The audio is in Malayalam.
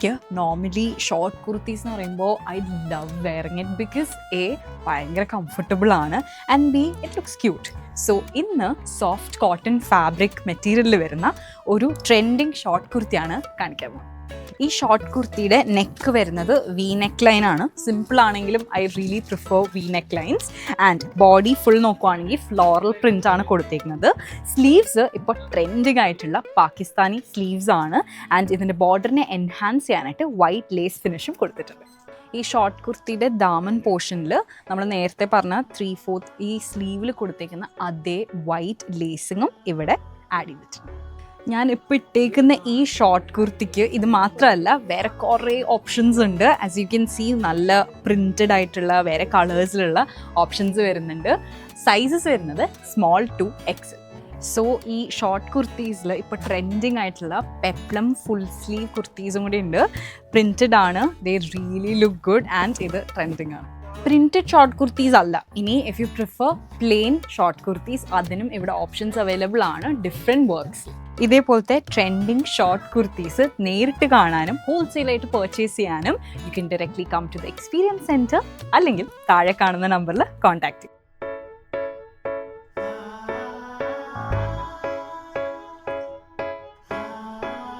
എനിക്ക് നോർമലി ഷോർട്ട് കുർത്തീസ് എന്ന് പറയുമ്പോൾ I love wearing it because ഭയങ്കര കംഫർട്ടബിൾ ആണ് and be it looks cute. So ഇന്ന് സോഫ്റ്റ് കോട്ടൺ ഫാബ്രിക് മെറ്റീരിയലിൽ വരുന്ന ഒരു ട്രെൻഡിങ് ഷോർട്ട് കുർത്തിയാണ് കാണിക്കാൻ പോകുന്നത്. ഈ ഷോർട്ട് കുർത്തിയുടെ നെക്ക് വരുന്നത് വി നെക്ക് ലൈൻ ആണ്. സിമ്പിൾ ആണെങ്കിലും I really prefer V neck lines. And body full നോക്കുവാണെങ്കിൽ ഫ്ലോറൽ പ്രിൻ്റ് ആണ് കൊടുത്തേക്കുന്നത്. സ്ലീവ്സ് ഇപ്പോൾ ട്രെൻഡിങ് ആയിട്ടുള്ള പാകിസ്ഥാനി സ്ലീവ്സ് ആണ്. ആൻഡ് ഇതിൻ്റെ ബോർഡറിനെ എൻഹാൻസ് ചെയ്യാനായിട്ട് വൈറ്റ് ലേസ് ഫിനിഷും കൊടുത്തിട്ടുണ്ട്. ഈ ഷോർട്ട് കുർത്തിയുടെ ദാമൻ പോർഷനിൽ നമ്മൾ നേരത്തെ പറഞ്ഞ 3/4 ഈ സ്ലീവിൽ കൊടുത്തേക്കുന്ന അതേ വൈറ്റ് ലേസിങ്ങും ഇവിടെ ആഡ് ചെയ്തിട്ടുണ്ട്. ഞാൻ ഇപ്പോൾ ഇട്ടേക്കുന്ന ഈ ഷോർട്ട് കുർത്തിക്ക് ഇത് മാത്രമല്ല വേറെ കുറേ ഓപ്ഷൻസ് ഉണ്ട്. ആസ് യു ക്യാൻ സീ നല്ല പ്രിൻറ്റഡ് ആയിട്ടുള്ള വേറെ കളേഴ്സിലുള്ള ഓപ്ഷൻസ് വരുന്നുണ്ട്. സൈസസ് വരുന്നത് സ്മോൾ ടു എക്സൽ. സോ ഈ ഷോർട്ട് കുർത്തീസിൽ ഇപ്പോൾ ട്രെൻഡിങ് ആയിട്ടുള്ള പെപ്ലം ഫുൾ സ്ലീവ് കുർത്തീസും കൂടി ഉണ്ട്. പ്രിൻറ്റഡ് ആണ്, they really look good and ഇത് ട്രെൻഡിങ് ആണ്. പ്രിൻറ്റഡ് ഷോർട്ട് കുർത്തീസ് അല്ല, ഇനി if you prefer plain short kurtis അതിനും ഇവിടെ ഓപ്ഷൻസ് അവൈലബിൾ ആണ് ഡിഫറെൻറ്റ് വർക്ക്സ്. ഇതേപോലത്തെ ട്രെൻഡിങ് ഷോർട്ട് കുർത്തീസ് നേരിട്ട് കാണാനും ഹോൾസെയിലായിട്ട് പർച്ചേസ് ചെയ്യാനും you can directly come to the experience centre അല്ലെങ്കിൽ താഴെ കാണുന്ന നമ്പറിൽ കോൺടാക്ട് ചെയ്യും.